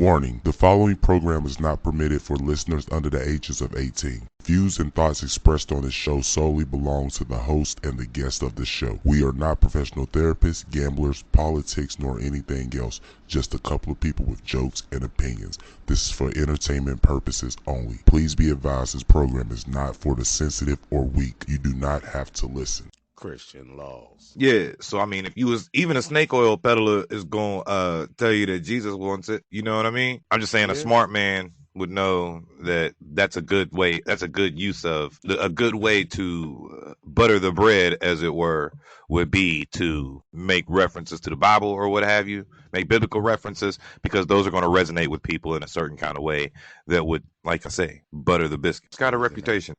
Warning, the following program is not permitted for listeners under the ages of 18. Views and thoughts expressed on this show solely belong to the host and the guest of the show. We are not professional therapists, gamblers, politics, nor anything else. Just a couple of people with jokes and opinions. This is for entertainment purposes only. Please be advised this program is not for the sensitive or weak. You do not have to listen. Christian laws. Yeah, so I mean, if you was even a snake oil peddler is gonna tell you that Jesus wants it, you know what I mean? I'm just saying a smart man would know that that's a good way, that's a good use of a good way to butter the bread, as it were, would be to make references to the Bible or what have you, make biblical references, because those are going to resonate with people in a certain kind of way that would, like I say, butter the biscuit. It's got a reputation.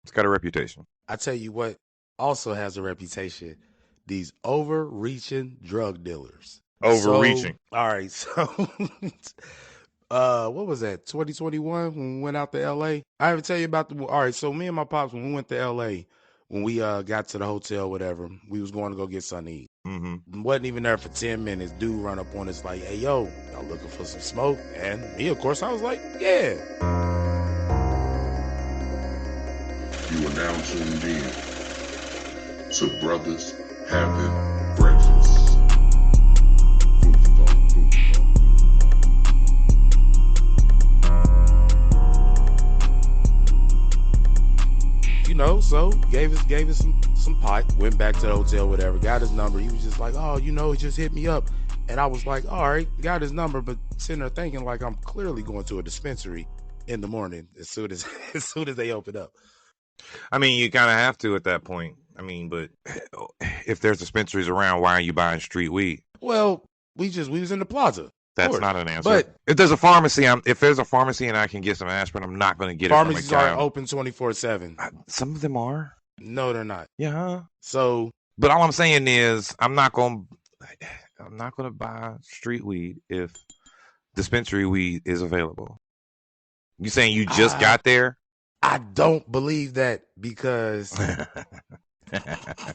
It's got a reputation. I tell you what also has a reputation, these overreaching drug dealers. Overreaching. So, all right, so what was that, 2021 when we went out to LA? I haven't tell you about the, all right, so me and my pops, when we went to LA, when we got to the hotel, whatever, we was going to go get something to eat. Wasn't even there for 10 minutes. Dude run up on us like, hey, yo, y'all looking for some smoke? And me, of course, I was like, yeah. You are now tuned in to Brothers Having Breakfast. You know, so gave us some pot, went back to the hotel, whatever, got his number. He was just like, oh, you know, he just hit me up. And I was like, all right, got his number, but sitting there thinking like I'm clearly going to a dispensary in the morning as soon as they open up. I mean, you kind of have to at that point. I mean, but if there's dispensaries around, why are you buying street weed? Well, we was in the plaza. That's not an answer. But if there's a pharmacy, and I can get some aspirin, I'm not going to get it from a pharmacies are open 24/7. Some of them are. No, they're not. Yeah. So, but all I'm saying is, I'm not going to buy street weed if dispensary weed is available. You saying you just got there? I don't believe that because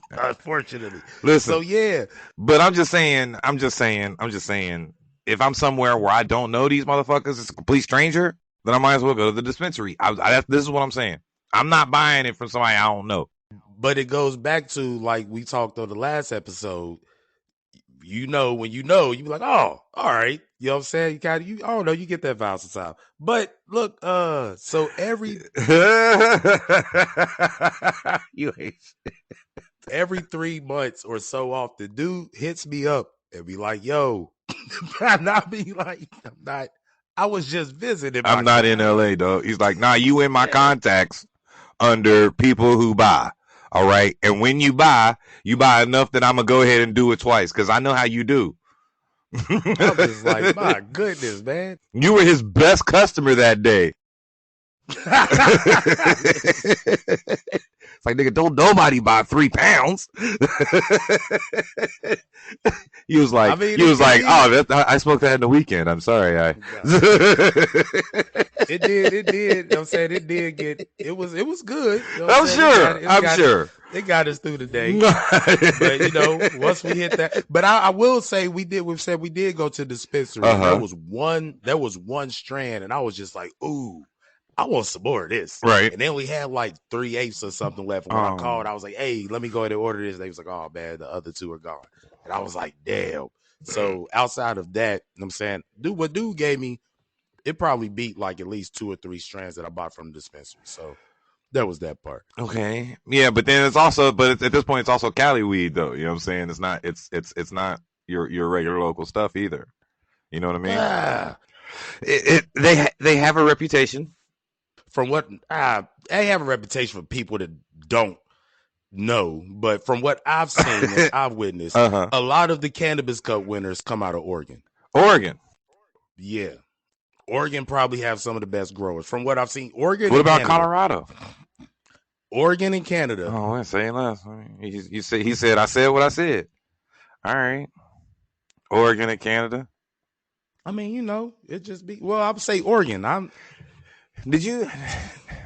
unfortunately. Listen. So yeah. But I'm just saying, if I'm somewhere where I don't know these motherfuckers, it's a complete stranger, then I might as well go to the dispensary. This is what I'm saying. I'm not buying it from somebody I don't know. But it goes back to, like we talked on the last episode, you know, when you know, you be like, oh, all right. You know what I'm saying? I don't know, you get that vibe sometimes. But look, so every you hate every 3 months or so off, the dude hits me up and be like, yo, and I be like, I was just visiting. I'm not in LA, though. He's like, nah, you in my contacts under people who buy. All right. And when you buy enough that I'm going to go ahead and do it twice because I know how you do. I was like, my goodness, man. You were his best customer that day. It's like, nigga, don't nobody buy 3 pounds. He was like, oh, I smoked that in the weekend. I'm sorry. It did. I'm saying it did get, it was good. You know I'm sure. It got us through the day. But, you know, once we hit that, but I will say we did go to the dispensary. There was one strand and I was just like, ooh, I want some more of this. Right. And then we had like 3/8 or something left. When I called, I was like, hey, let me go ahead and order this. They was like, oh, man, the other 2 are gone. And I was like, damn. So outside of that, you know what I'm saying, what dude gave me, it probably beat like at least 2 or 3 strands that I bought from the dispensary. So that was that part. Okay. Yeah, but then at this point, it's also Cali weed, though. You know what I'm saying? It's not your regular local stuff either. You know what I mean? They have a reputation. From what they have a reputation for people that don't know, but from what I've seen and I've witnessed, a lot of the Cannabis Cup winners come out of Oregon. Yeah. Oregon probably have some of the best growers. From what I've seen, Oregon. What about Colorado? Oregon and Canada. Oh, I ain't saying less. I mean, he said I said what I said. All right. Oregon and Canada. I mean, you know, it just be, well, I would say Oregon. Did you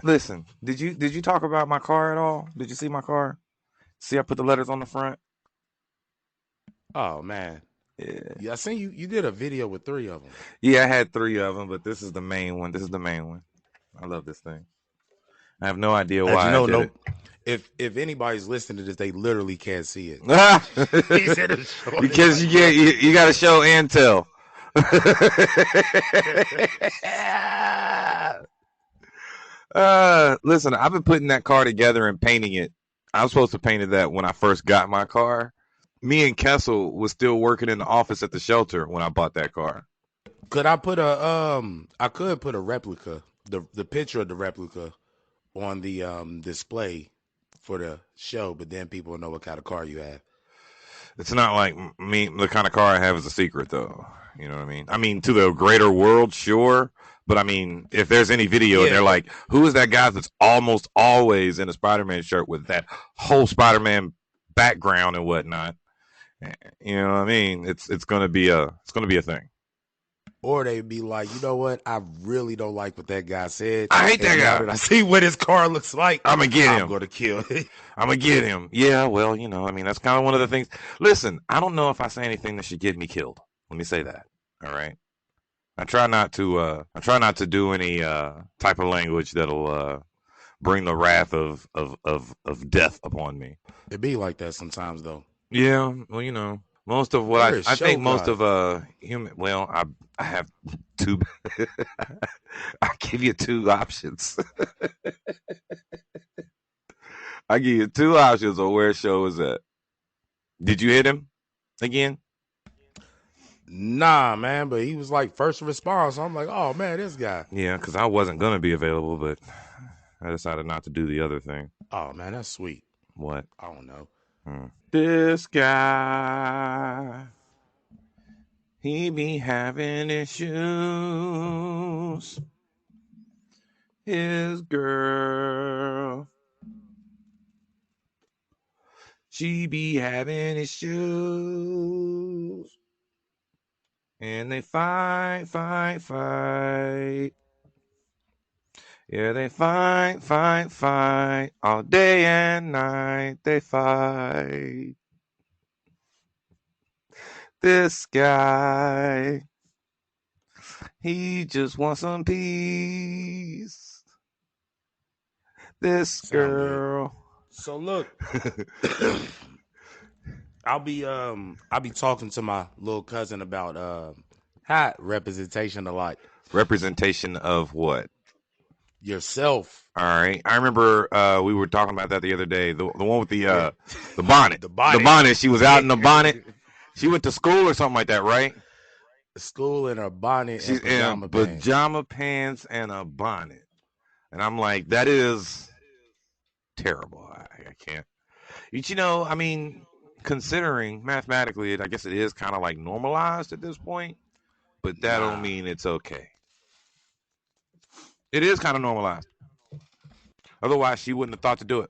listen? Did you talk about my car at all? Did you see my car? See, I put the letters on the front. Oh man, Yeah, I seen you did a video with 3 of them. Yeah, I had 3 of them, but this is the main one. This is the main one. I love this thing. I have no idea why I did it. If anybody's listening to this, they literally can't see it. He said it's short. Because you got to show and tell. Listen, I've been putting that car together and painting it. I was supposed to paint that when I first got my car. Me and Kessel was still working in the office at the shelter when I bought that car. Could I put I could put a replica, the picture of the replica on the display for the show, but then people will know what kind of car you have. It's not like me. The kind of car I have is a secret, though. You know what I mean? I mean, to the greater world, sure. But I mean, if there's any video and they're like, who is that guy that's almost always in a Spider-Man shirt with that whole Spider-Man background and whatnot? You know what I mean? It's gonna be a thing. Or they'd be like, you know what? I really don't like what that guy said. I hate that guy. That I see what his car looks like. I'm gonna get him. I'm gonna kill him. I'm gonna get him. Yeah, well, you know, I mean, that's kind of one of the things. Listen, I don't know if I say anything that should get me killed. Let me say that. All right. I try not to do any type of language that'll bring the wrath of death upon me. It be like that sometimes, though. Yeah, well, you know, most of what I think most of human. Well, I have 2. I give you 2 options. I give you 2 options on where show is at. Did you hit him again? Nah, man, but he was like first response. So I'm like, oh man, this guy. Yeah, because I wasn't gonna be available, but I decided not to do the other thing. Oh man, that's sweet. What? I don't know. This guy, he be having issues. His girl, she be having issues. And they fight. Yeah, they fight. All day and night, they fight. This guy, he just wants some peace. This girl. So look, I'll be talking to my little cousin about hat representation a lot. Representation of what? Yourself. All right. I remember we were talking about that the other day. The one with the bonnet. The bonnet. She was out in the bonnet. She went to school or something like that, right? School in a bonnet. She's in pajama pants and a bonnet. And I'm like, that is terrible. I can't. You know, I mean, considering mathematically, I guess it is kind of like normalized at this point, but that don't mean it's okay. It is kind of normalized. Otherwise, she wouldn't have thought to do it.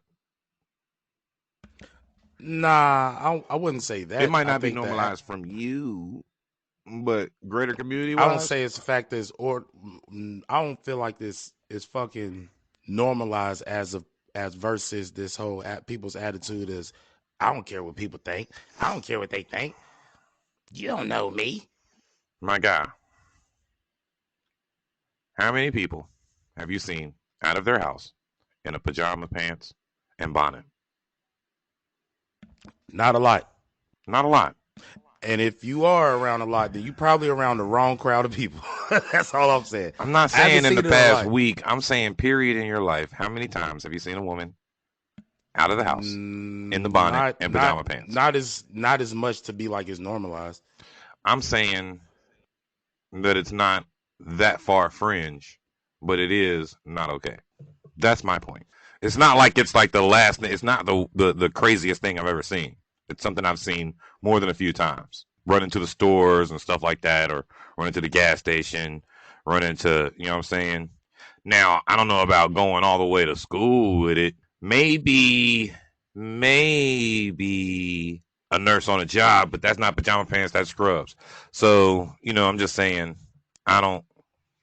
Nah, I wouldn't say that. It might not be normalized from you, but greater community. I don't say it's the fact that I don't feel like this is fucking normalized as versus this whole people's attitude is, I don't care what people think. I don't care what they think. You don't know me. My guy. How many people have you seen out of their house in a pajama pants and bonnet? Not a lot. Not a lot. And if you are around a lot, then you probably around the wrong crowd of people. That's all I'm saying. I'm not saying in the past week. I'm saying period in your life. How many times have you seen a woman out of the house in the bonnet and pajama pants? Not as much to be like it's normalized. I'm saying that it's not that far fringe, but it is not okay. That's my point. It's not like it's like the last thing. It's not the craziest thing I've ever seen. It's something I've seen more than a few times. Run into the stores and stuff like that, or run into the gas station, run into, you know what I'm saying? Now, I don't know about going all the way to school with it. Maybe a nurse on a job, but that's not pajama pants, that's scrubs. So, you know, I'm just saying, I don't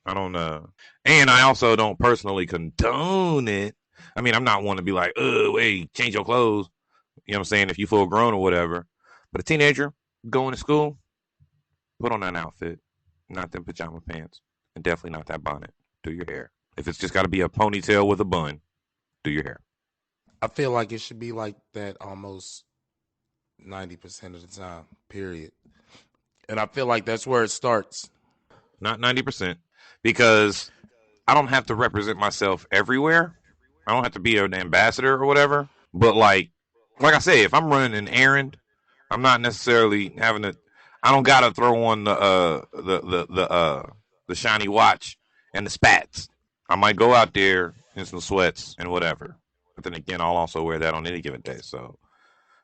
know. And I also don't personally condone it. I mean, I'm not one to be like, oh, hey, change your clothes. You know what I'm saying? If you full grown or whatever. But a teenager going to school, Put on that outfit, not them pajama pants, and definitely not that bonnet. Do your hair. If it's just got to be a ponytail with a bun, do your hair. I feel like it should be like that almost 90% of the time, period. And I feel like that's where it starts. Not 90%, because I don't have to represent myself everywhere. I don't have to be an ambassador or whatever. But like I say, if I'm running an errand, I'm not necessarily having to. I don't gotta throw on the shiny watch and the spats. I might go out there in some sweats and whatever. But then again, I'll also wear that on any given day. So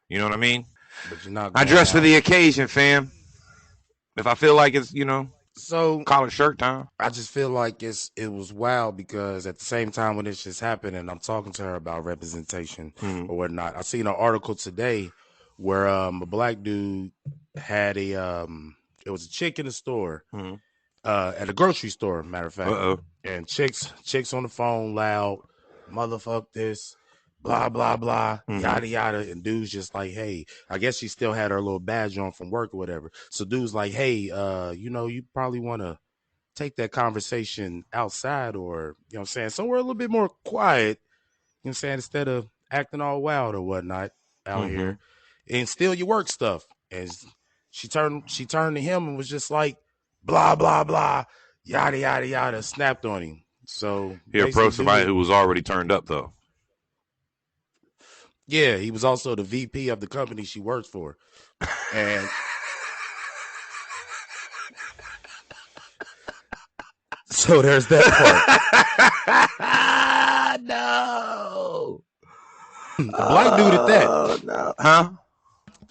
you know what I mean? But you're not I going dress for out. the occasion, fam. If I feel like it's So collar shirt time. I just feel like it was wild because at the same time when this just happened and I'm talking to her about representation or whatnot, I seen an article today where a black dude had it was a chick in the store at a grocery store, matter of fact. And chicks on the phone loud, motherfuck this, blah blah blah, yada yada, and dude's just like, hey, I guess she still had her little badge on from work or whatever. So dude's like, hey, you probably want to take that conversation outside, or you know what I'm saying, somewhere a little bit more quiet, you know what I'm saying, instead of acting all wild or whatnot out here and steal your work stuff. And she turned to him and was just like, blah blah blah, yada yada yada, snapped on him. So he approached somebody who was already turned up though. Yeah, he was also the VP of the company she works for. And so there's that part. No. A black dude at that. No. Huh?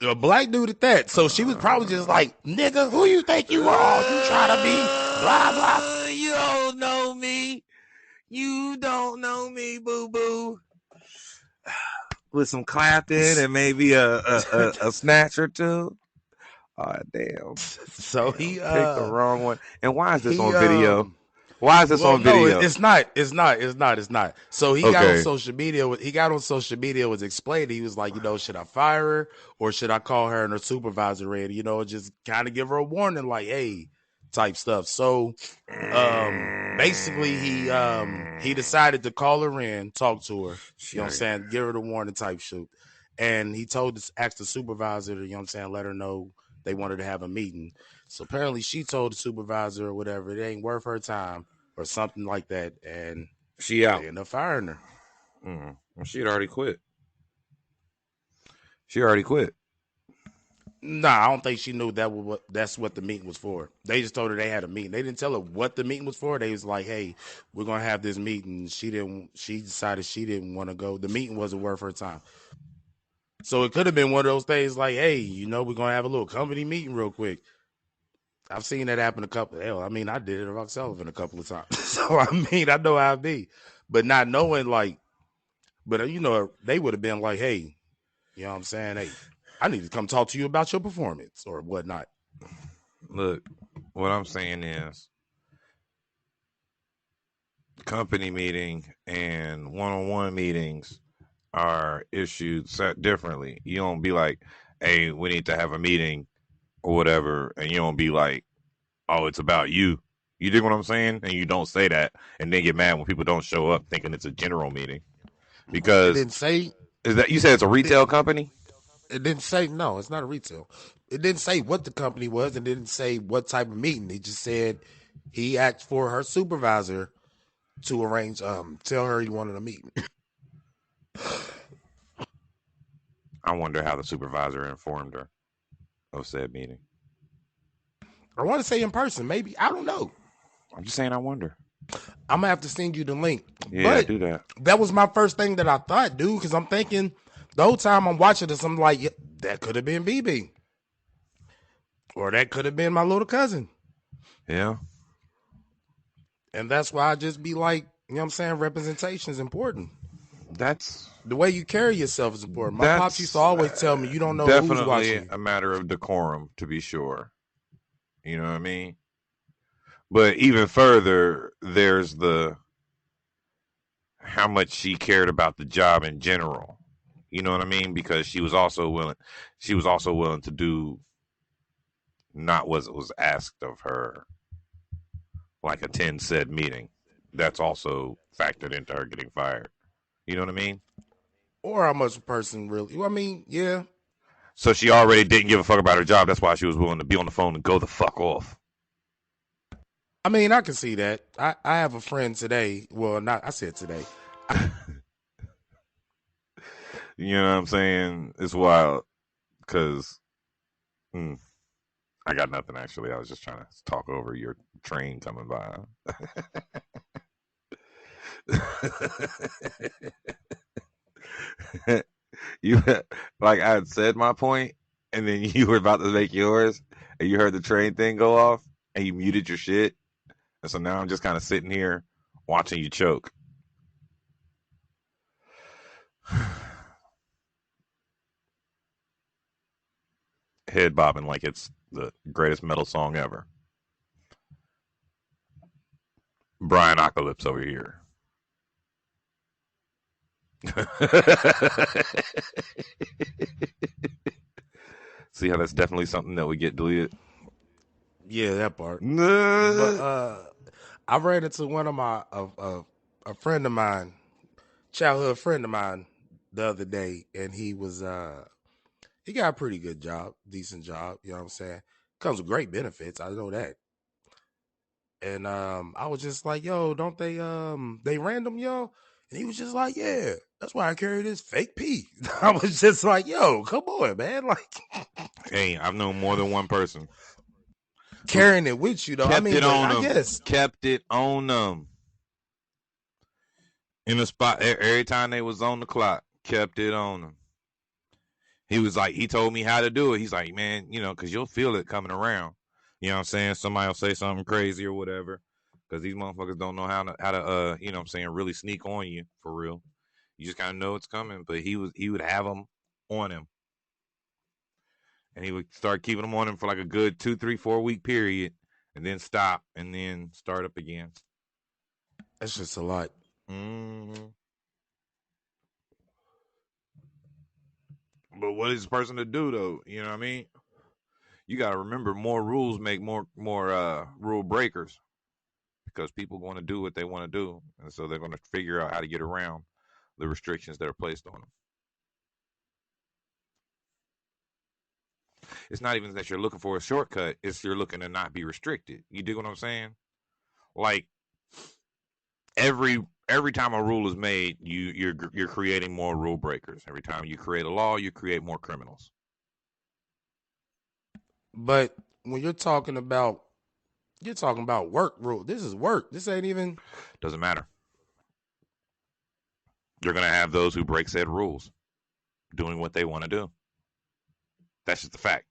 A black dude at that. So she was probably just like, nigga, who you think you are? You try to be blah, blah. You don't know me. You don't know me, boo-boo. With some clapping and maybe a snatch or two. Oh, damn. So damn. he picked the wrong one. And why is this on video? Why is this on video? No, it's not. So he got on social media. Was explaining. He was like, should I fire her or should I call her and her supervisor in? Just kind of give her a warning, like, hey, type stuff. So, basically, he decided to call her in, talk to her. You know what I'm saying? Give her the warning type shoot. And he asked the supervisor to, let her know they wanted to have a meeting. So apparently she told the supervisor or whatever, it ain't worth her time or something like that. And she out. They ended up firing her. Well, she had already quit. Nah, I don't think she knew that's what the meeting was for. They just told her they had a meeting. They didn't tell her what the meeting was for. They was like, hey, we're going to have this meeting. She decided she didn't want to go. The meeting wasn't worth her time. So it could have been one of those things like, hey, we're going to have a little company meeting real quick. I've seen that happen I did it to Rock Sullivan a couple of times. So, I know how it be. But not knowing, they would have been like, hey, you know what I'm saying? Hey, I need to come talk to you about your performance or whatnot. Look, what I'm saying is company meeting and one-on-one meetings are issued set differently. You don't be like, hey, we need to have a meeting or whatever, and you don't be like, oh, it's about you. You dig what I'm saying? And you don't say that, and then get mad when people don't show up thinking it's a general meeting. Because it didn't say, is that you said it's a retail company? It didn't say, no, it's not a retail. It didn't say what the company was. It didn't say what type of meeting. It just said he asked for her supervisor to arrange, tell her he wanted a meeting. I wonder how the supervisor informed her of said meeting. I want to say in person, maybe. I don't know. I'm just saying I wonder. I'm going to have to send you the link. Yeah, do that. That was my first thing that I thought, dude, because I'm thinking the whole time I'm watching this, I'm like, yeah, that could have been BB. Or that could have been my little cousin. Yeah. And that's why I just be like, you know what I'm saying? Representation is important. That's the way you carry yourself is important. My pops used to always tell me, you don't know who's watching. Definitely a matter of decorum, to be sure. You know what I mean? But even further, there's the how much she cared about the job in general. You know what I mean? Because she was also willing to do not what was asked of her, like attend said meeting. That's also factored into her getting fired. You know what I mean? Or how much a person really, I mean, yeah. So she already didn't give a fuck about her job. That's why she was willing to be on the phone and go the fuck off. I mean, I can see that. I have a friend today. Well, not I said today. You know what I'm saying? It's wild because I got nothing actually. I was just trying to talk over your train coming by. You like I had said my point, and then you were about to make yours, and you heard the train thing go off, and you muted your shit, and so now I'm just kind of sitting here watching you choke. Head bobbing like it's the greatest metal song ever. Brian Apocalypse over here. See how that's definitely something that would get deleted? Yeah, that part. But I ran into one of my a friend of mine, childhood friend of mine, the other day, and he got a pretty good job, decent job. You know what I'm saying? Comes with great benefits. I know that. And I was just like, yo, don't they random, yo? And he was just like, yeah, that's why I carry this fake pee. I was just like, yo, come on, man. Like, hey, I've known more than one person carrying it with you, though. I mean, but I guess. Kept it on them. In the spot, every time they was on the clock, kept it on them. He was like, he told me how to do it. He's like, man, you know, because you'll feel it coming around. You know what I'm saying? Somebody will say something crazy or whatever, because these motherfuckers don't know how to, you know what I'm saying, really sneak on you for real. You just kind of know it's coming. But he would have them on him, and he would start keeping them on him for like a good 2, 3, 4 week period, and then stop, and then start up again. That's just a lot. Mm-hmm. But what is this person to do though? You know what I mean? You got to remember, more rules make more rule breakers, because people want to do what they want to do, and so they're going to figure out how to get around the restrictions that are placed on them. It's not even that you're looking for a shortcut; it's you're looking to not be restricted. You dig what I'm saying? Like every time a rule is made, you're creating more rule breakers. Every time you create a law, you create more criminals. But when you're talking about work rule, this is work. This ain't even. Doesn't matter. You're going to have those who break said rules, doing what they want to do. That's just the fact.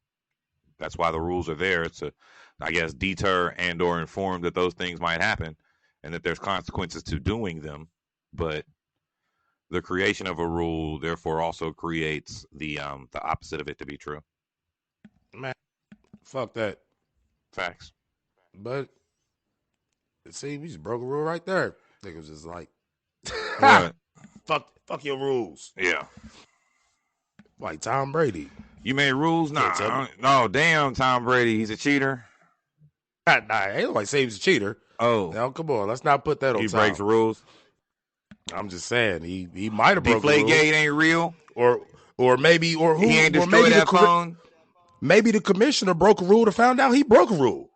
That's why the rules are there, to, I guess, deter and or inform that those things might happen, and that there's consequences to doing them. But the creation of a rule therefore also creates the opposite of it to be true. Man, fuck that. Facts. But see, we just broke a rule right there. Nigga was just like, What? fuck your rules. Yeah. Like Tom Brady. You made rules? Nah. No, damn, Tom Brady. He's a cheater. Nah, ain't nobody say he's a cheater. Oh. Now, come on. Let's not put that on He Tom. breaks rules. I'm just saying. He might have broken rules. Deflategate ain't real. Or maybe, or who? He ain't destroyed that phone. Maybe the commissioner broke a rule to find out he broke a rule.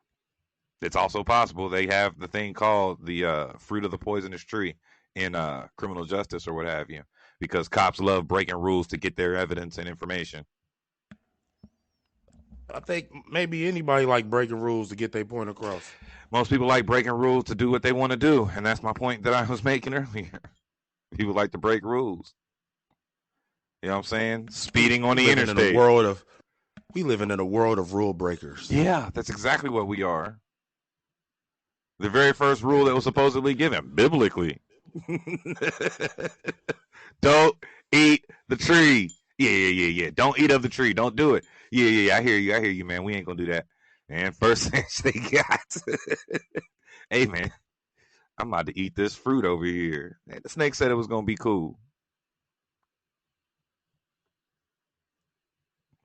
It's also possible they have the thing called the fruit of the poisonous tree in criminal justice or what have you, because cops love breaking rules to get their evidence and information. I think maybe anybody like breaking rules to get their point across. Most people like breaking rules to do what they want to do, and that's my point that I was making earlier. People like to break rules. You know what I'm saying? Speeding on the interstate. We living in a world of rule breakers. Yeah, that's exactly what we are. The very first rule that was supposedly given, biblically. Don't eat the tree. Yeah. Don't eat of the tree. Don't do it. Yeah. I hear you, man. We ain't gonna do that. And first thing they got, hey, man, I'm about to eat this fruit over here. And the snake said it was gonna be cool.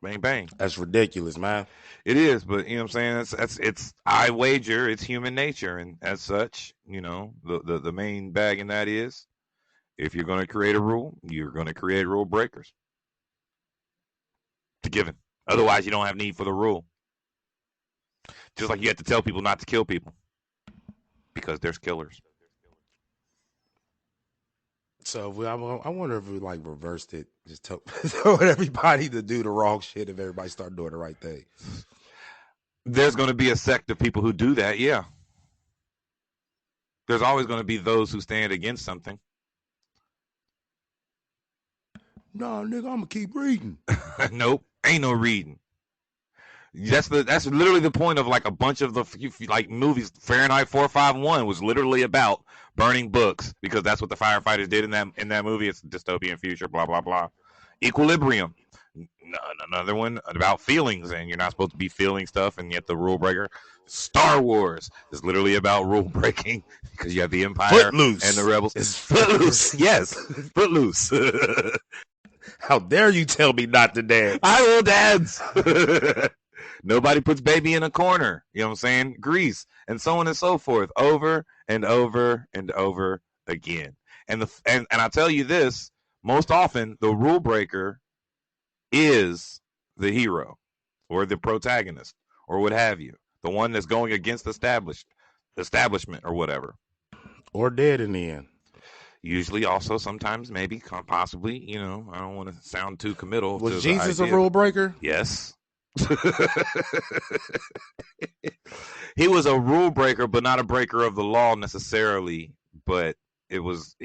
Bang, bang. That's ridiculous, man. It is, but you know what I'm saying? It's I wager it's human nature, and as such, the main bag in that is if you're going to create a rule, you're going to create rule breakers. It's a given. Otherwise, you don't have need for the rule. Just like you have to tell people not to kill people because there's killers. So I wonder if we like reversed it, just told everybody to do the wrong shit if everybody started doing the right thing. There's going to be a sect of people who do that, yeah. There's always going to be those who stand against something. No, nigga, I'm gonna keep reading. Nope, ain't no reading. That's literally the point of like a bunch of the like movies. Fahrenheit 451 was literally about burning books because that's what the firefighters did in that movie. It's a dystopian future, blah blah blah. Equilibrium, another one about feelings, and you're not supposed to be feeling stuff, and yet the rule breaker. Star Wars is literally about rule breaking because you have the Empire Footloose. And the rebels. It's Footloose, yes, Footloose. How dare you tell me not to dance? I will dance. Nobody puts baby in a corner. You know what I'm saying? Grease and so on and so forth, over and over and over again. And I tell you this, most often the rule breaker is the hero or the protagonist or what have you, the one that's going against establishment or whatever, or dead in the end. Usually, also sometimes, maybe, possibly. I don't want to sound too committal. Was Jesus a rule breaker? Yes. He was a rule breaker, but not a breaker of the law necessarily. But it was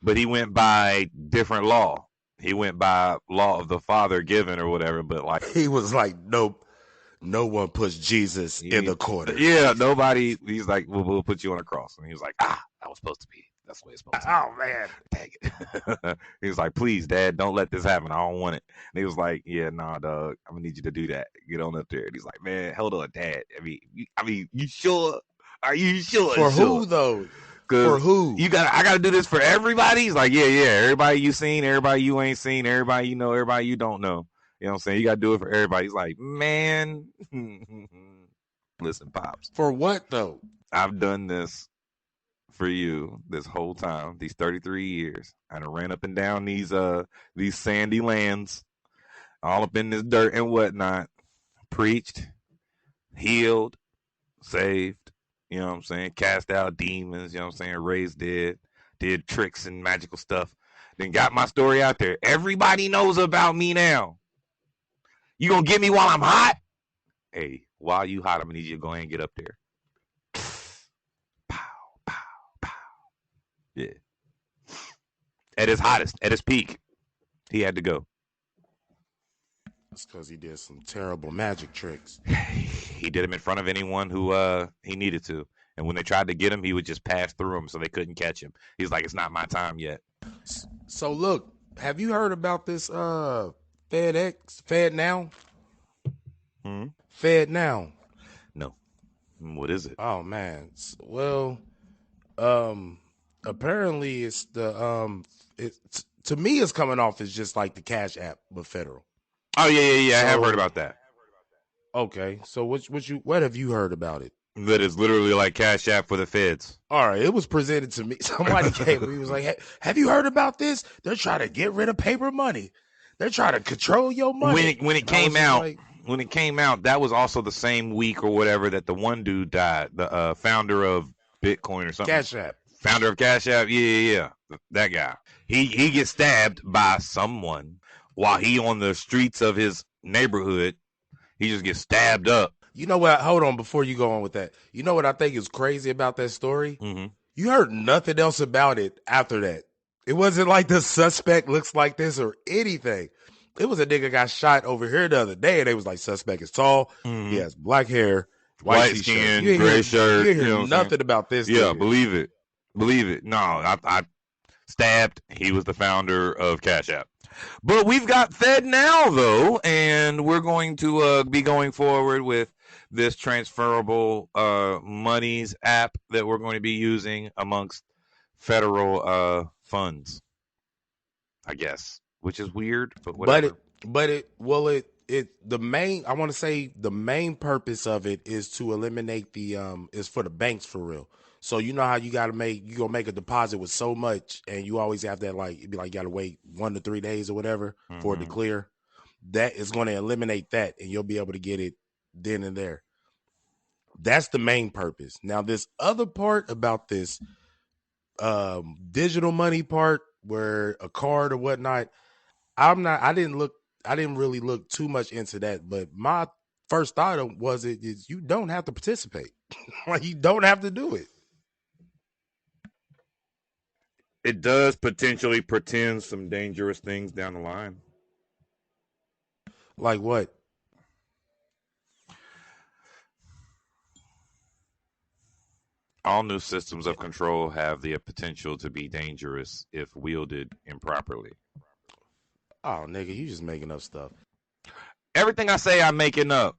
but he went by different law. He went by law of the Father given or whatever. But like he was like, nope, no one puts Jesus in the corner. Yeah, nobody. He's like, we'll put you on a cross, and he was like, that was supposed to be. That's the way it's supposed to be. Oh, man. Dang it. He was like, please, Dad, don't let this happen. I don't want it. And he was like, yeah, nah, dog. I'm going to need you to do that. Get on up there. And he's like, man, hold on, Dad. I mean, you sure? Are you sure? For who, though? For who? I got to do this for everybody? He's like, yeah. Everybody you seen, everybody you ain't seen, everybody you know, everybody you don't know. You know what I'm saying? You got to do it for everybody. He's like, man, listen, Pops. For what, though? I've done this for you this whole time, these 33 years. I done ran up and down these sandy lands, all up in this dirt and whatnot, preached, healed, saved, you know what I'm saying, cast out demons, you know what I'm saying, raised dead, did tricks and magical stuff, then got my story out there. Everybody knows about me now. You gonna get me while I'm hot? Hey, while you hot, I'm gonna need you to go ahead and get up there. Yeah. At his hottest, at his peak, he had to go. That's because he did some terrible magic tricks. He did them in front of anyone who he needed to. And when they tried to get him, he would just pass through them so they couldn't catch him. He's like, it's not my time yet. So look, have you heard about this FedNow? FedNow. No. What is it? Oh man. Well, apparently it's to me it's coming off as just like the Cash App but federal. Oh yeah. So, I have heard about that. Okay, so what have you heard about it? That is literally like Cash App for the feds. All right, it was presented to me. Somebody came and he was like, hey, have you heard about this? They're trying to get rid of paper money. They're trying to control your money. When it came out, that was also the same week or whatever that the one dude died, the founder of Bitcoin or something. Cash App. Founder of Cash App, yeah. That guy. He gets stabbed by someone while he on the streets of his neighborhood. He just gets stabbed up. You know what? Hold on before you go on with that. You know what I think is crazy about that story? Mm-hmm. You heard nothing else about it after that. It wasn't like the suspect looks like this or anything. It was a nigga got shot over here the other day, and they was like, suspect is tall. Mm-hmm. He has black hair, white skin, gray shirt. You hear nothing about this. Yeah, believe it. No, I stabbed. He was the founder of Cash App. But we've got FedNow, though, and we're going to be going forward with this transferable monies app that we're going to be using amongst federal funds, I guess, which is weird, but whatever. But the main, I want to say the main purpose of it is to eliminate is for the banks for real. So you know how you gonna make a deposit with so much, and you always have that like it'd be like you gotta wait 1 to 3 days or whatever for it to clear. That is going to eliminate that, and you'll be able to get it then and there. That's the main purpose. Now, this other part about this digital money part, where a card or whatnot, I didn't really look too much into that, but my first thought is you don't have to participate. Like, you don't have to do it. It does potentially pretend some dangerous things down the line. Like what? All new systems of control have the potential to be dangerous if wielded improperly. Oh, nigga, you just making up stuff. Everything I say, I'm making up.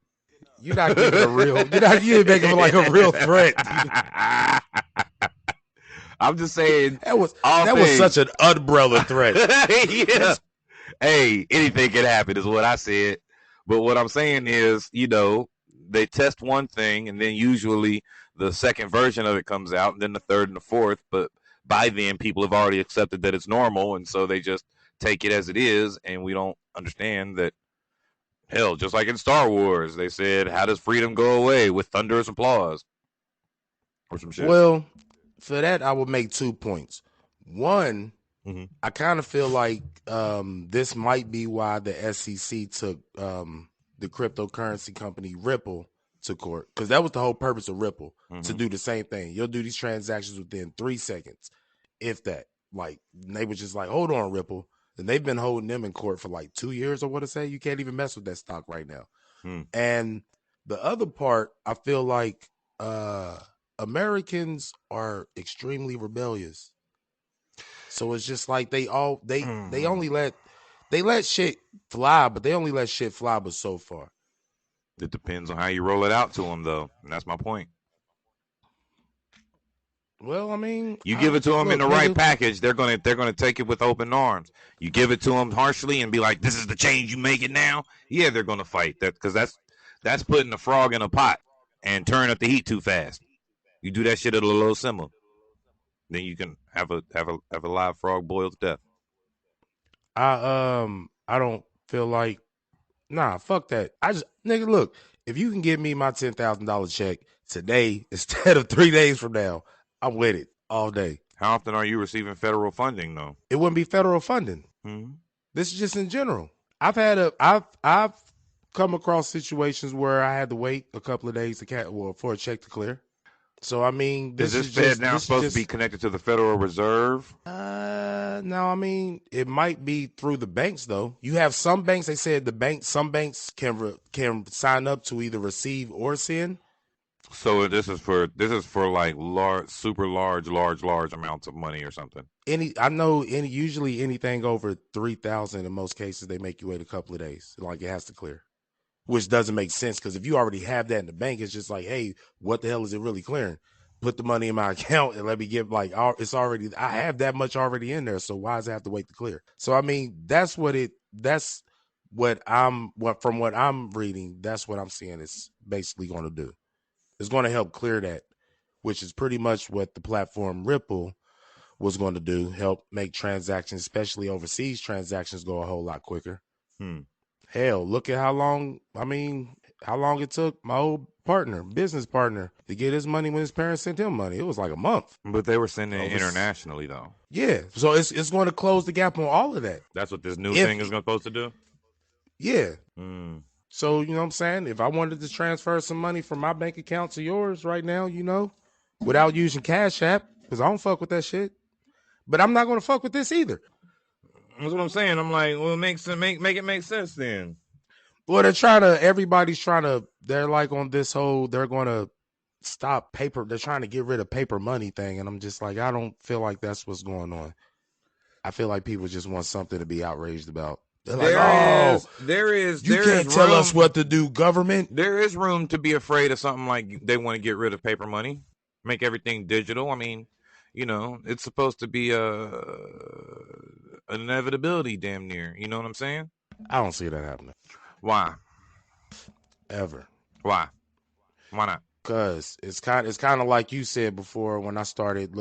You're not giving a real. You ain't making like a real threat. I'm just saying that was such an umbrella threat. Yeah. Hey, anything can happen is what I said. But what I'm saying is, they test one thing, and then usually the second version of it comes out, and then the third and the fourth. But by then, people have already accepted that it's normal, and so they just take it as it is, and we don't understand that. Hell, just like in Star Wars, they said, "How does freedom go away?" With thunderous applause, or some shit. Well, for that, I would make 2 points. One, I kind of feel like this might be why the SEC took the cryptocurrency company Ripple to court, because that was the whole purpose of Ripple, to do the same thing. You'll do these transactions within 3 seconds, if that. Like, they was just like, hold on, Ripple. And they've been holding them in court for like 2 years, or what to say. You can't even mess with that stock right now. And the other part, I feel like Americans are extremely rebellious. So it's just like they only let shit fly, but they only let shit fly but so far. It depends on how you roll it out to them, though, and that's my point. Well, I mean, you give it to them in the right package, they're gonna take it with open arms. You give it to them harshly and be like, "This is the change, you make it now." Yeah, they're gonna fight that, because that's putting a frog in a pot and turning up the heat too fast. You do that shit at a low simmer, then you can have a live frog boiled to death. I don't feel like, nah, fuck that. Nigga, look, if you can give me my $10,000 check today instead of 3 days from now, I'm with it all day. How often are you receiving federal funding, though? It wouldn't be federal funding. This is just in general. I've come across situations where I had to wait a couple of days for a check to clear. So, I mean, is this FedNow supposed to be connected to the Federal Reserve? No, I mean, it might be through the banks, though. You have some banks, they said some banks can sign up to either receive or send. So this is for like super large amounts of money or something. Usually anything over 3,000, in most cases, they make you wait a couple of days. Like, it has to clear. Which doesn't make sense, because if you already have that in the bank, it's just like, hey, what the hell is it really clearing? Put the money in my account and let me get I have that much already in there. So why does it have to wait to clear? So, I mean, from what I'm reading, that's what I'm seeing it's basically going to do. It's going to help clear that, which is pretty much what the platform Ripple was going to do, help make transactions, especially overseas transactions, go a whole lot quicker. Hell, look at how long it took my old business partner, to get his money when his parents sent him money. It was like a month. But they were sending it internationally, though. Yeah. So it's going to close the gap on all of that. That's what this new thing is supposed to do? Yeah. So, you know what I'm saying? If I wanted to transfer some money from my bank account to yours right now, without using Cash App, because I don't fuck with that shit. But I'm not going to fuck with this either. That's what I'm saying. I'm like, well, make it make sense then. Well, everybody's trying to, they're like on this whole, they're going to stop paper. They're trying to get rid of paper money thing. And I'm just like, I don't feel like that's what's going on. I feel like people just want something to be outraged about. They're like, you can't tell us what to do, government. There is room to be afraid of something like they want to get rid of paper money, make everything digital. I mean, it's supposed to be an inevitability, damn near. You know what I'm saying? I don't see that happening. Why? Ever. Why? Why not? Because it's kind of like you said before when I started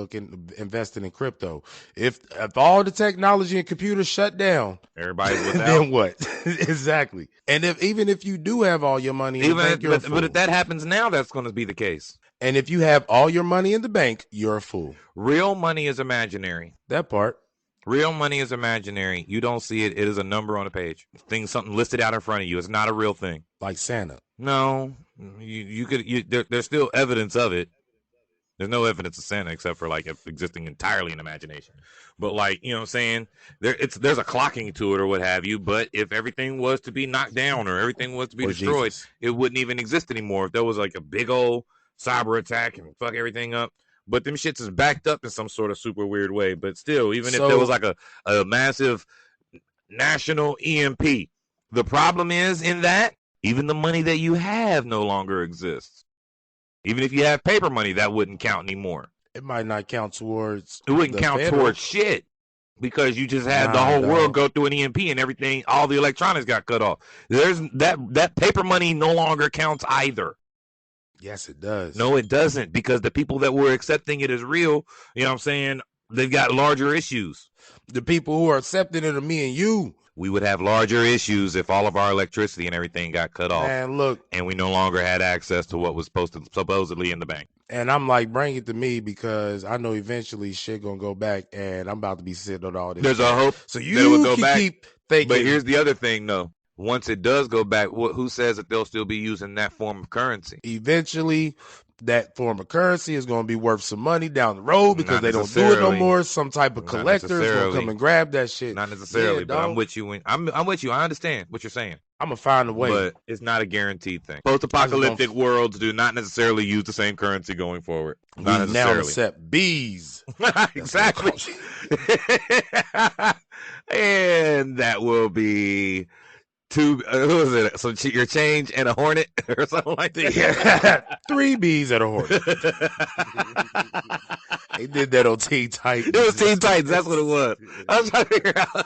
investing in crypto. If all the technology and computers shut down, everybody without, then what? Exactly. And even if you do have all your money in the bank, you're a fool. But if that happens now, that's going to be the case. And if you have all your money in the bank, you're a fool. Real money is imaginary. That part. Real money is imaginary. You don't see it. It is a number on a page. Something listed out in front of you. It's not a real thing. Like Santa. No, there's still evidence of it. There's no evidence of Santa except for like existing entirely in imagination. But like, you know what I'm saying? There's a clocking to it or what have you. But if everything was to be knocked down or everything was to be destroyed, it wouldn't even exist anymore. If there was like a big old cyber attack and fuck everything up. But them shits is backed up in some sort of super weird way. But still, even if there was like a massive national EMP, the problem is in that even the money that you have no longer exists. Even if you have paper money, that wouldn't count anymore. It might not count towards. It wouldn't count towards shit because you just had the whole world go through an EMP and everything. All the electronics got cut off. There's that paper money no longer counts either. Yes, it does. No, it doesn't, because the people that were accepting it as real, you know what I'm saying, they've got larger issues. The people who are accepting it are me and you. We would have larger issues if all of our electricity and everything got cut off. And look, and we no longer had access to what was supposedly in the bank. And I'm like, bring it to me because I know eventually shit gonna go back, and I'm about to be sitting on all this. There's a hope. So you will go back. Keep thinking. But here's the other thing, though. Once it does go back, who says that they'll still be using that form of currency? Eventually, that form of currency is going to be worth some money down the road because they don't do it no more. Some type of collector is going to come and grab that shit. Not necessarily, but I'm with you. I'm with you. I understand what you're saying. I'm going to find a way. But it's not a guaranteed thing. Post-apocalyptic worlds do not necessarily use the same currency going forward. Not we now accept bees. Exactly. And that will be... who is it? So your change and a hornet or something like that? Yeah. 3 bees and a hornet. They did that on Teen Titans. It was Teen Titans. That's what it was. I was trying to figure out.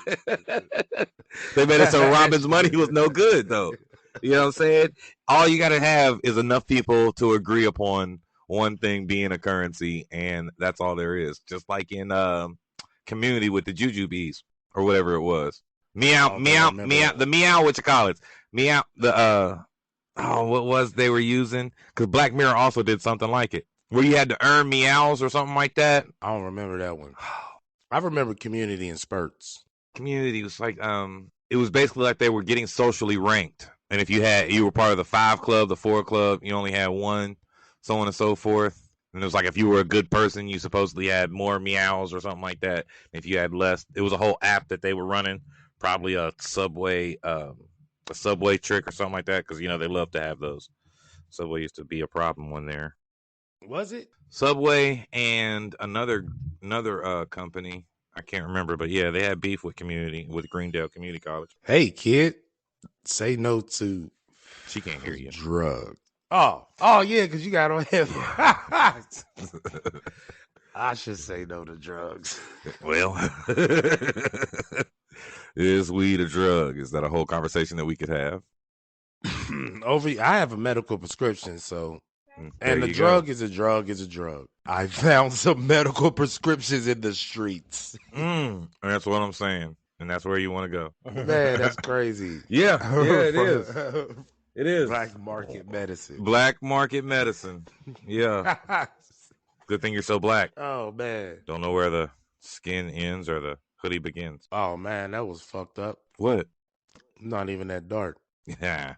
They made it so Robin's money was no good, though. You know what I'm saying? All you got to have is enough people to agree upon one thing being a currency, and that's all there is. Just like in Community with the Juju bees or whatever it was. Meow, the meow, what you call it? Meow, what was they were using? Because Black Mirror also did something like it, where you had to earn meows or something like that. I don't remember that one. I remember Community in spurts. Community was like, it was basically like they were getting socially ranked. And if you were part of the 5 club, the 4 club, you only had 1, so on and so forth. And it was like if you were a good person, you supposedly had more meows or something like that. If you had less, it was a whole app that they were running. Probably a subway trick or something like that, because they love to have those. Subway used to be a problem when there. Was it Subway and another company? I can't remember, but yeah, they had beef with Greendale Community College. Hey kid, say no to. She can't hear you. Drug. Oh yeah, because you got on him. I should say no to drugs. Well. Is weed a drug? Is that a whole conversation that we could have? I have a medical prescription, so and the drug is a drug is a drug. I found some medical prescriptions in the streets. That's what I'm saying, and that's where you want to go. Man, that's crazy. Yeah, it is. It is black market medicine. Black market medicine. Yeah. Good thing you're so black. Oh man. Don't know where the skin ends or the hoodie begins. Oh man, that was fucked up. What? Not even that dark. Yeah,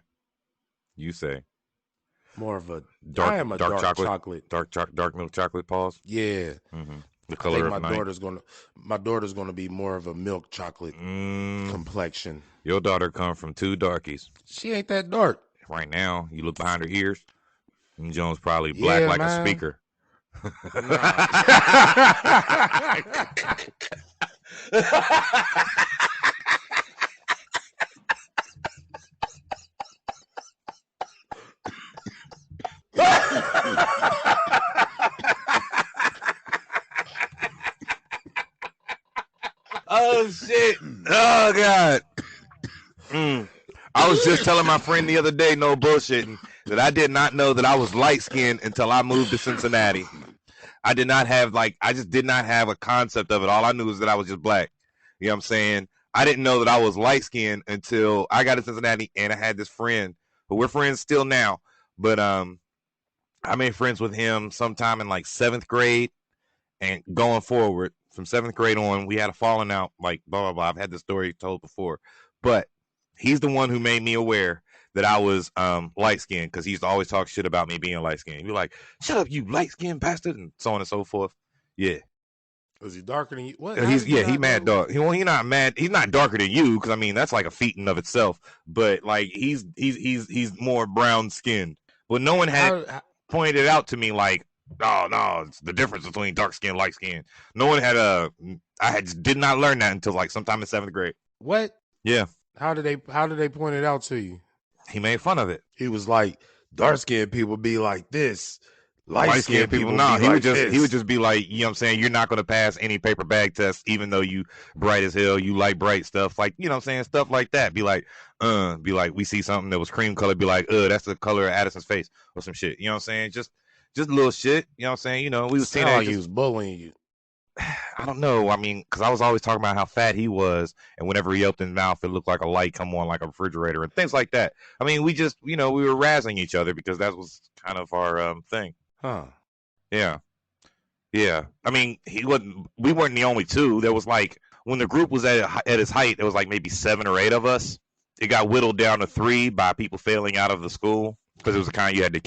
you say. More of a dark. I am a dark chocolate. Dark milk chocolate. Pause. Yeah. Mm-hmm. The color of night. My daughter's gonna be more of a milk chocolate complexion. Your daughter come from 2 darkies. She ain't that dark. Right now, you look behind her ears, and Jones probably black like a speaker. Oh shit! Oh god! I was just telling my friend the other day, no bullshitting, that I did not know that I was light skinned until I moved to Cincinnati. I just did not have a concept of it. All I knew was that I was just black. You know what I'm saying? I didn't know that I was light skinned until I got to Cincinnati, and I had this friend who we're friends still now, but I made friends with him sometime in like 7th grade, and going forward from 7th grade on, we had a falling out, like blah blah blah. I've had this story told before, but he's the one who made me aware that I was light skinned, because he used to always talk shit about me being light skinned. He'd be like, "Shut up, you light skinned bastard," and so on and so forth. Yeah. Was he darker than you? What? He mad dark. He not mad. He's not darker than you, because I mean that's like a feat in of itself. But like he's more brown skinned. But no one had pointed it out to me like, oh no, it's the difference between dark skin, light skin. No one had did not learn that until like sometime in 7th grade. What? Yeah. How did they point it out to you? He made fun of it. He was like, dark skinned people be like this. Light skinned people no, he would just be like, you know what I'm saying, you're not gonna pass any paper bag test, even though you bright as hell, you like bright stuff, like, you know what I'm saying, stuff like that. Be like, we see something that was cream color, be like, that's the color of Addison's face or some shit. You know what I'm saying? Just little shit. You know what I'm saying? You know, we was teenagers. Like he was bullying you. I don't know. I mean, because I was always talking about how fat he was, and whenever he opened his mouth, it looked like a light come on, like a refrigerator, and things like that. I mean, we just, we were razzing each other because that was kind of our thing. Huh. Yeah. Yeah. I mean, we weren't the only two. There was like, when the group was at its height, there was like maybe 7 or 8 of us. It got whittled down to 3 by people failing out of the school, because it was the kind you had to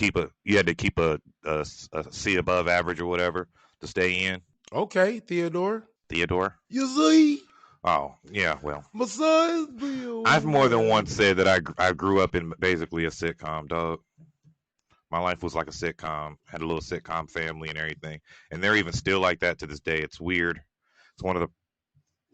keep a C above average or whatever to stay in. Okay, Theodore. You see? Oh, yeah, well. My son's Bill. I've more than once said that I grew up in basically a sitcom, dog. My life was like a sitcom. Had a little sitcom family and everything. And they're even still like that to this day. It's weird. It's one of the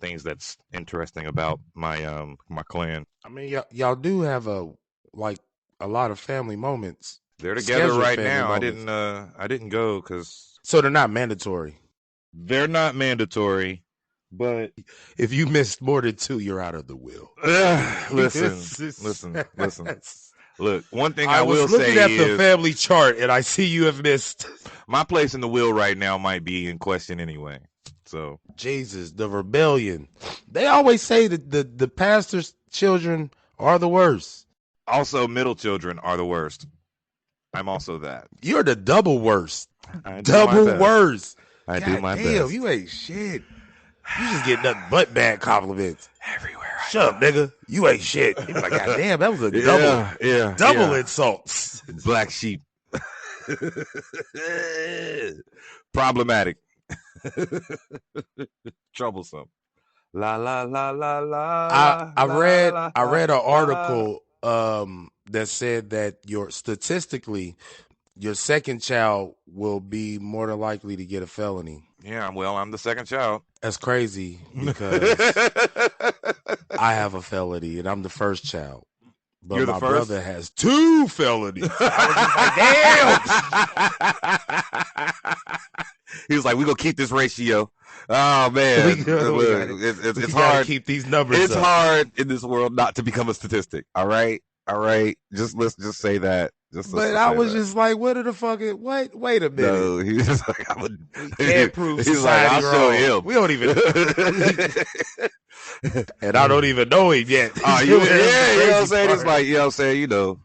things that's interesting about my my clan. I mean, y'all do have a lot of family moments. They're together right now. Moments. I didn't go because... So they're not mandatory. They're not mandatory, but if you missed more than 2, you're out of the will. Listen. Look, one thing I will say is, looking at the family chart, and I see you have missed. My place in the will right now might be in question anyway. So Jesus, the rebellion. They always say that the pastor's children are the worst. Also, middle children are the worst. I'm also that. You're the double worst. Double worst. I do my best. You ain't shit. You just get nothing but bad compliments everywhere. Shut up, nigga. You ain't shit. He was like, God damn, that was a double insults. Black sheep. Problematic. Troublesome. La la la la la. I read an article that said that statistically your second child will be more than likely to get a felony. Yeah, well, I'm the second child. That's crazy because I have a felony and I'm the first child. But You're the my first? brother has 2 felonies. I was just like, damn. He was like, we're going to keep this ratio. Oh, man. It's hard to keep these numbers It's up. hard in this world not to become a statistic. All right? Let's just say that. But I was just like, what are the fucking wait a minute. No, he was like, we can't prove he's like, I'll show him. We don't even and I don't even know him yet. You know what I'm saying? It's like, you know what I'm saying, you know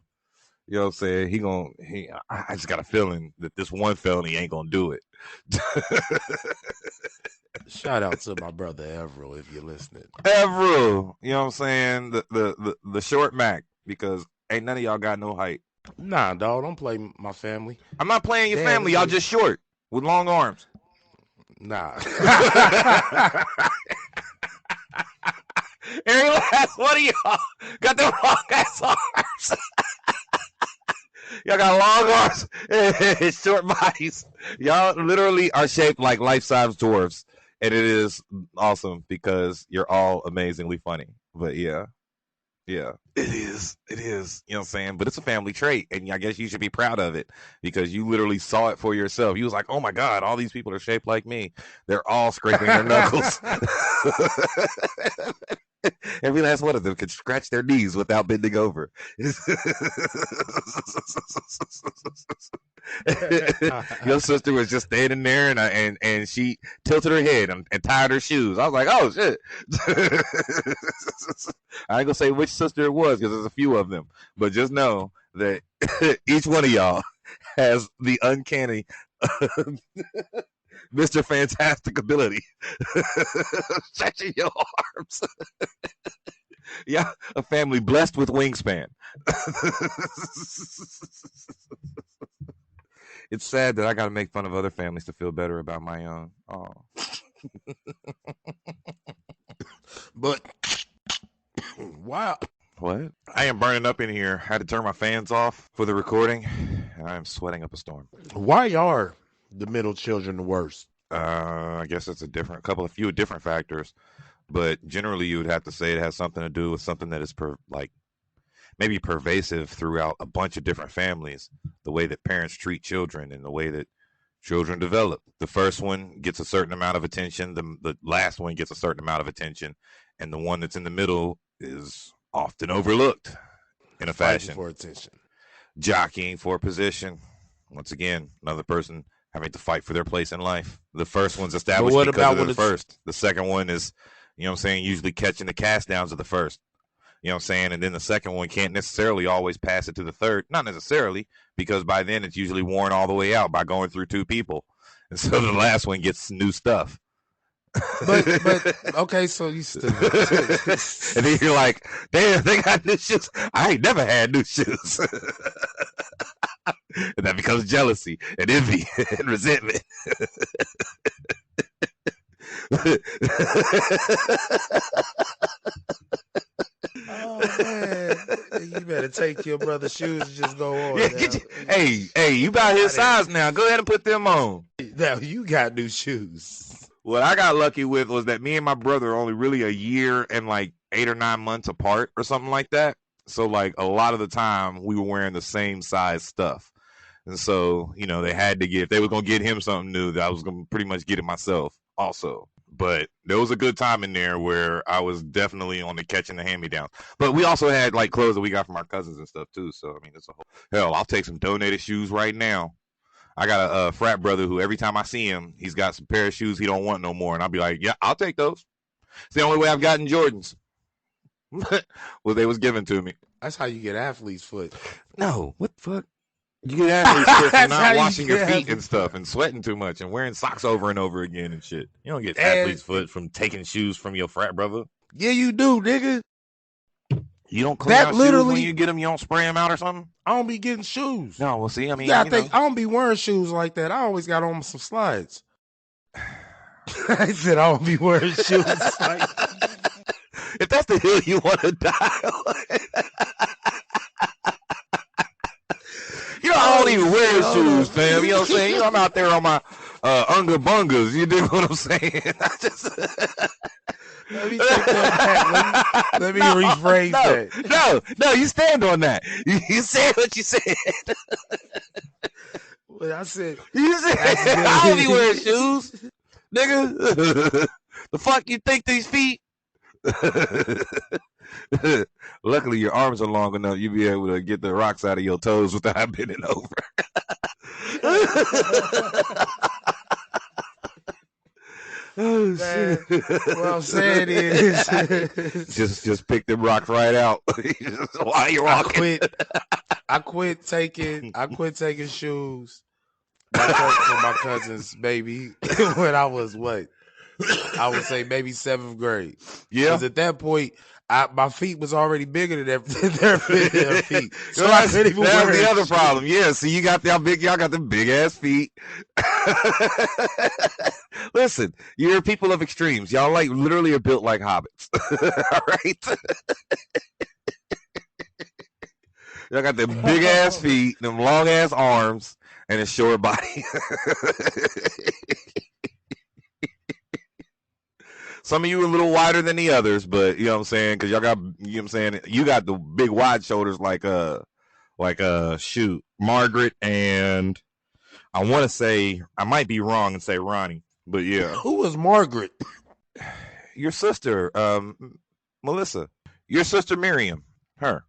what I'm saying? I just got a feeling that this one felony ain't gonna do it. Shout out to my brother Everett if you're listening. Everett, you know what I'm saying? The short Mac, because ain't none of y'all got no height. Nah, dog, don't play my family. I'm not playing your family. Y'all just short with long arms. Nah. Every last one of y'all got the long ass arms. Y'all got long arms and short bodies. Y'all literally are shaped like life-size dwarves. And it is awesome because you're all amazingly funny. But yeah, it is. You know what I'm saying? But it's a family trait, and I guess you should be proud of it because you literally saw it for yourself. You was like, oh my God, all these people are shaped like me. They're all scraping their knuckles. Every last one of them could scratch their knees without bending over. Your sister was just standing there, and she tilted her head and tied her shoes. I was like, oh shit. I ain't gonna say which sister it was because there's a few of them, but just know that each one of y'all has the uncanny Mr. Fantastic ability stretching your arms. Yeah, a family blessed with wingspan. It's sad that I got to make fun of other families to feel better about my own. Oh. But wow. What? I am burning up in here. I had to turn my fans off for the recording, and I am sweating up a storm. Why are the middle children the worst? I guess it's a few different factors, but generally you would have to say it has something to do with something that is maybe pervasive throughout a bunch of different families. The way that parents treat children and the way that children develop. The first one gets a certain amount of attention. The last one gets a certain amount of attention, and the one that's in the middle is often overlooked in a fashion. For attention. Jockeying for position. Once again, another person having to fight for their place in life. The first one's established because of the first. The second one is, usually catching the cast downs of the first. You know what I'm saying? And then the second one can't necessarily always pass it to the third. Not necessarily, because by then it's usually worn all the way out by going through two people. And so the last one gets new stuff. But okay, so you still and then you're like, damn, they got new shoes. I ain't never had new shoes. And that becomes jealousy and envy and resentment. Oh man, you better take your brother's shoes and just go on. Hey, you about his size now. Go ahead and put them on. Now you got new shoes. What I got lucky with was that me and my brother are only really a year and like 8 or 9 months apart or something like that. So like a lot of the time we were wearing the same size stuff. And so, they had to if they were going to get him something new, that I was going to pretty much get it myself also. But there was a good time in there where I was definitely on the catching the hand-me-downs. But we also had like clothes that we got from our cousins and stuff too. So, I mean, it's a whole hell. I'll take some donated shoes right now. I got a frat brother who every time I see him, he's got some pair of shoes he don't want no more. And I'll be like, yeah, I'll take those. It's the only way I've gotten Jordans. Well, they was given to me. That's how you get athlete's foot. No, what the fuck? You get athlete's foot from not washing your feet and stuff and sweating too much and wearing socks over and over again and shit. You don't get athlete's foot from taking shoes from your frat brother. Yeah, you do, nigga. You don't clean out shoes when you get them? You don't spray them out or something? I don't be getting shoes. No, well, see, I mean, I don't be wearing shoes like that. I always got on some slides. I said I don't be wearing shoes like if that's the hill you want to die on. I don't even wear shoes, fam. You know what I'm saying? I'm out there on my unga bungas. You dig what I'm saying? I just... Let me take that back. Let me rephrase that. No, you stand on that. You said what you said. Well, I said, I don't be wearing shoes, nigga. The fuck you think these feet? Luckily, your arms are long enough. You'll be able to get the rocks out of your toes without bending over. Oh, shit. What I'm saying is, just pick them rocks right out while you're walking. I quit taking shoes from my cousin's baby when I was I would say maybe 7th grade. Yeah. Because at that point, my feet was already bigger than their feet. So I couldn't even wear the other problem. Yeah, so y'all got the big ass feet. Listen, you're people of extremes. Y'all like literally are built like hobbits. All right. Y'all got them big ass feet, them long ass arms, and a short body. Some of you are a little wider than the others, but you know what I'm saying? Because y'all got, you know what I'm saying? You got the big wide shoulders like shoot, Margaret, and I want to say, I might be wrong and say Ronnie, but yeah. Who was Margaret? Your sister, Melissa. Your sister Miriam. Her.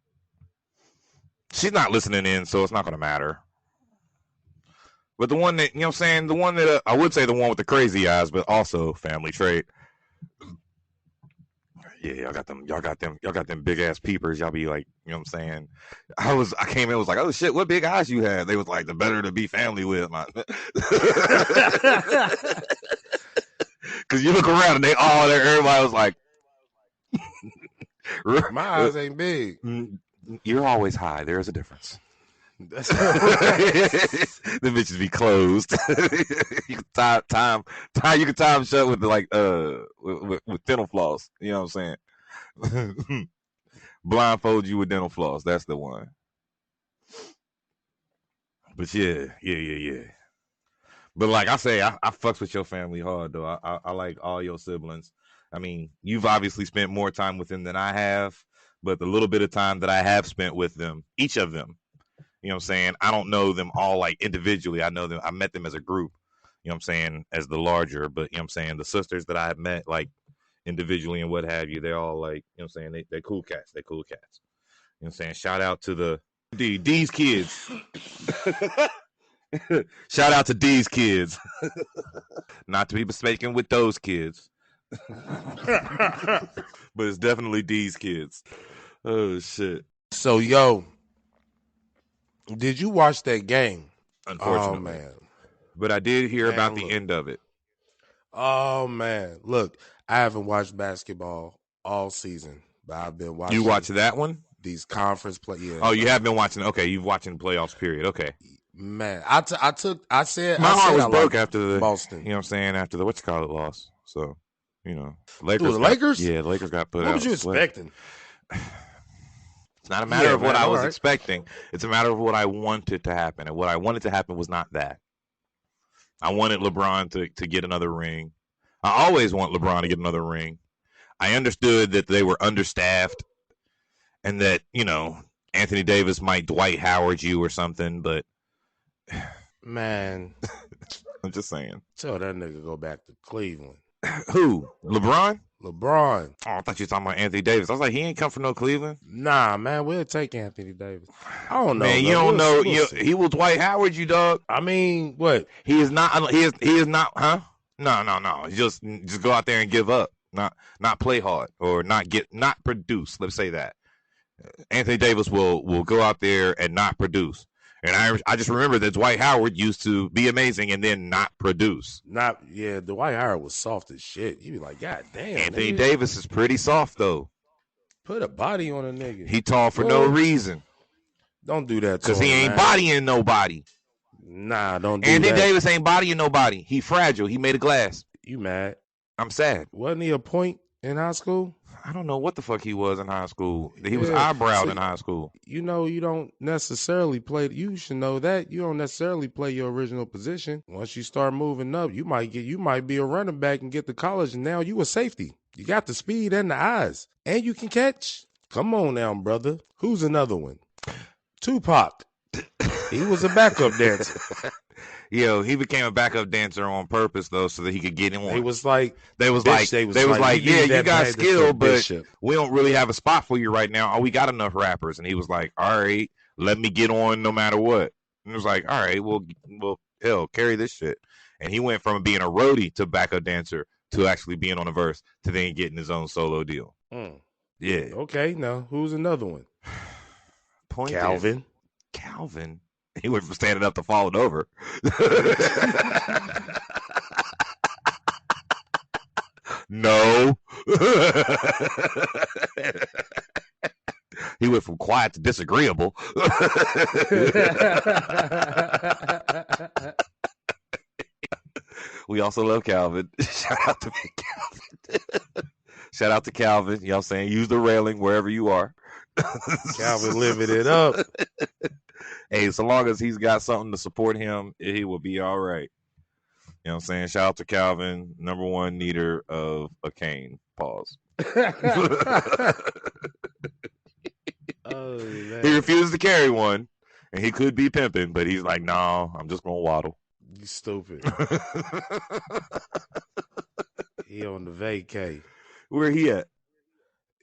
She's not listening in, so it's not going to matter. But the one that, you know what I'm saying, the one that, I would say the one with the crazy eyes, but also family trait. Yeah, y'all got them big ass peepers. Y'all be like, you know what I'm saying? I came in, was like, oh shit, what big eyes you had? They was like, the better to be family with. Cause you look around and they all there, everybody was like, my eyes ain't big. You're always high. There's a difference. That's right. The bitches be closed. You can you can tie them shut with like with dental floss. You know what I'm saying? Blindfold you with dental floss. That's the one. But yeah. But like I say, I fucks with your family hard though. I like all your siblings. I mean, you've obviously spent more time with them than I have, but the little bit of time that I have spent with them, each of them, you know what I'm saying? I don't know them all like individually. I know them. I met them as a group, you know what I'm saying, as the larger, but you know what I'm saying? The sisters that I have met like individually and what have you, they're all like, you know what I'm saying? They're cool cats. They're cool cats. You know what I'm saying? Shout out to these kids. Shout out to these kids. Not to be mistaken with those kids. But it's definitely these kids. Oh shit. So yo, did you watch that game? Unfortunately. Oh man. But I did hear about the end of it. Oh man. Look, I haven't watched basketball all season, but I've been watching. You watched that one? These conference play. Yeah. Oh, you have been watching. Okay, you've watching the playoffs period. Okay. Man, I said my heart was broke after the Boston. You know what I'm saying? After the loss. So, you know, Lakers. The Lakers? Yeah, the Lakers got put out. What was you expecting? It's not a matter of what I was expecting. It's a matter of what I wanted to happen. And what I wanted to happen was not that. I wanted LeBron to get another ring. I always want LeBron to get another ring. I understood that they were understaffed and that, you know, Anthony Davis might Dwight Howard you or something, but man, I'm just saying. Tell that nigga go back to Cleveland. Who? LeBron? LeBron. Oh, I thought you were talking about Anthony Davis. I was like, he ain't come from no Cleveland. Nah, man, we'll take Anthony Davis. I don't know. Man, you don't know. He will Dwight Howard you, dog. I mean, what? He is not. He is not. Huh? No. Just go out there and give up. Not play hard or not produce. Let's say that. Anthony Davis will go out there and not produce. And I just remember that Dwight Howard used to be amazing and then not produce. Dwight Howard was soft as shit. You be like, God damn. Anthony Davis is pretty soft though. Put a body on a nigga. He tall for no reason. Don't do that to him. Because he ain't bodying nobody. Nah, don't do that. Anthony Davis ain't bodying nobody. He fragile. He made of glass. You mad? I'm sad. Wasn't he a point in high school? I don't know what the fuck he was in high school. He was eyebrowed in high school. You know, you don't necessarily play. You should know that you don't necessarily play your original position. Once you start moving up, you might be a running back and get to college, and now you a safety. You got the speed and the eyes, and you can catch. Come on now, brother. Who's another one? Tupac. He was a backup dancer. Yo, he became a backup dancer on purpose though, so that he could get in one. They was like, yeah, you got skill, but we don't really have a spot for you right now. Oh, we got enough rappers, and he was like, all right, let me get on no matter what. And it was like, all right, well, hell, carry this shit. And he went from being a roadie to backup dancer to actually being on a verse to then getting his own solo deal. Yeah. Okay, now who's another one? Calvin. He went from standing up to falling over. No. He went from quiet to disagreeable. We also love Calvin. Shout out to Calvin. Shout out to Calvin. You know what I'm saying? Use the railing wherever you are. Calvin living it up. Hey, so long as he's got something to support him, he will be all right. You know what I'm saying? Shout out to Calvin, number one needer of a cane. Pause. He refuses to carry one, and he could be pimping, but he's like, no, I'm just going to waddle. You stupid. He on the vacay. Where he at?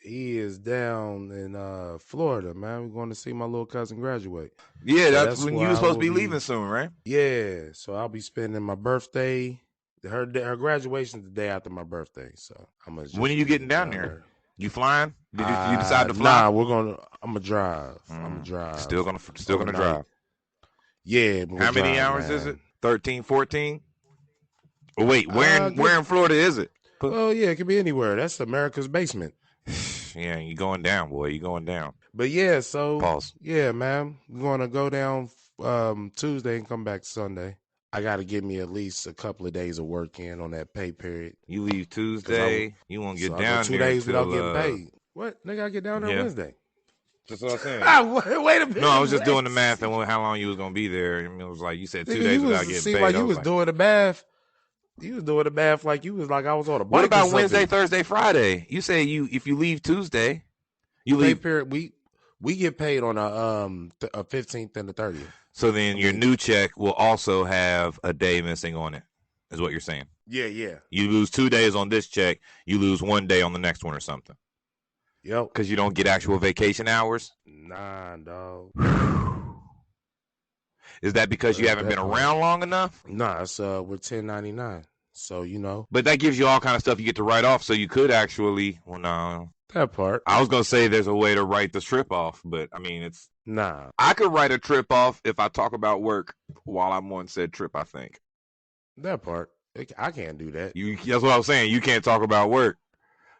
He is down in Florida, man. We're going to see my little cousin graduate. Yeah, So that's when you were supposed to be leaving soon, right? Yeah, so I'll be spending my birthday. Her graduation is the day after my birthday. So I'm gonna. When are you getting down there? You flying? Did you decide to fly? Nah, I'm gonna drive. I'm gonna drive. Still gonna drive. Yeah. How many hours is it? 13, 14? Oh, wait, where in Florida is it? Oh yeah, it could be anywhere. That's America's basement. Yeah, you going down, boy. You going down. But yeah, so pause. Yeah, man. We're gonna go down Tuesday and come back Sunday. I got to give me at least a couple of days of work in on that pay period. You leave Tuesday. You won't get so down 2 there days until, without getting paid. What? Nigga, I get down there Wednesday. That's what I'm saying. Wait a minute. No, I was just doing the math and how long you was gonna be there. I mean, it was like you said 2 days without getting paid. Like you was doing the math. You was doing the math like you was like I was on a bike. What about Wednesday, Thursday, Friday? You say if you leave Tuesday, you leave. Pay period. We get paid on a 15th and the 30th. So then your new check will also have a day missing on it, is what you're saying. Yeah. You lose 2 days on this check, you lose 1 day on the next one or something. Yep. Because you don't get actual vacation hours? Nah, dog. Is that because you haven't been around long enough? Nah, it's we're 1099. So, you know. But that gives you all kind of stuff you get to write off, so you could actually, well, no. That part. I was going to say there's a way to write the trip off, but, I mean, it's. Nah. I could write a trip off if I talk about work while I'm on said trip, I think. That part. I can't do that. That's what I was saying. You can't talk about work.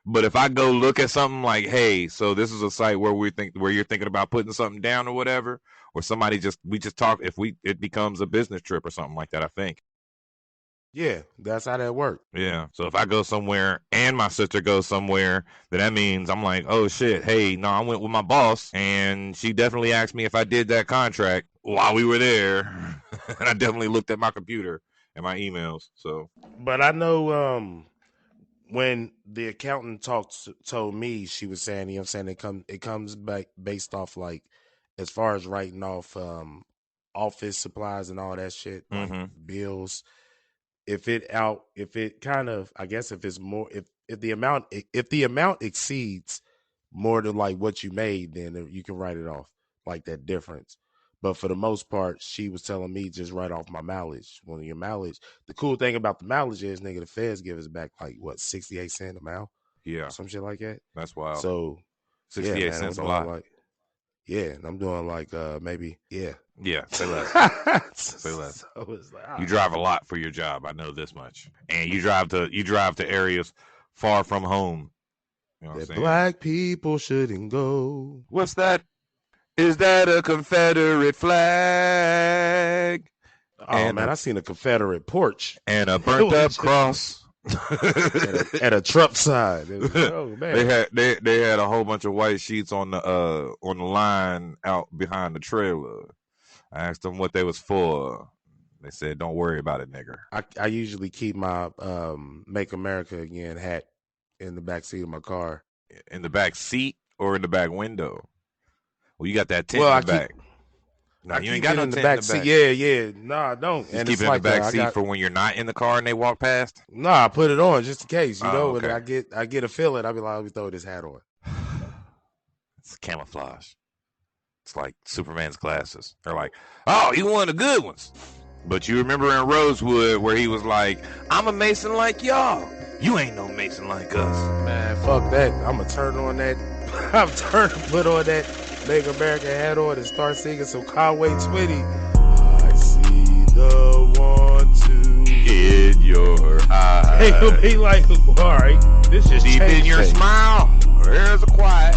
But if I go look at something like, hey, so this is a site where you're thinking about putting something down or whatever, or we just talk, it becomes a business trip or something like that, I think. Yeah, that's how that works. Yeah. So if I go somewhere and my sister goes somewhere, then that means I'm like, oh shit, hey, no, I went with my boss and she definitely asked me if I did that contract while we were there. And I definitely looked at my computer and my emails. So, but I know when the accountant told me, she was saying, you know what I'm saying, it comes back based off like as far as writing off office supplies and all that shit, like bills. If the amount exceeds more than like what you made, then you can write it off, like that difference. But for the most part, she was telling me just write off my mileage. Well, your mileage, the cool thing about the mileage is, nigga, the feds give us back like what, 68 cents a mile? Yeah. Some shit like that. That's wild. So 68 cents a lot. And I'm doing like maybe, yeah. Yeah, say less. Say less. So it's like, you drive a lot for your job. I know this much. And you drive to areas far from home. You know what I'm saying? Black people shouldn't go. What's that? Is that a Confederate flag? Oh, man, I seen a Confederate porch. And a burnt up cross. at a truck side. It was, oh, man. They had a whole bunch of white sheets on the line out behind the trailer. I asked them what they was for. They said, "Don't worry about it, nigger." I usually keep my "Make America Again" hat in the back seat of my car. In the back seat or in the back window? Well, you got that tent in the back. No, you ain't got no tent in the back seat. Yeah. No, I don't. And keep it in the back seat for when you're not in the car and they walk past. No, I put it on just in case. You know, okay. when I get a feeling, I'll be like, let me throw this hat on. It's camouflage. It's like Superman's glasses. They're like, oh, you one of the good ones. But you remember in Rosewood where he was like, I'm a Mason like y'all. You ain't no Mason like us. Man, fuck that. I'm going to turn on that. I'm turning to put on that Make America hat on and start singing some Conway Twitty. I see the 1, 2 in your eyes. They'll be like, all right, this is deep in your smile. There's a quiet.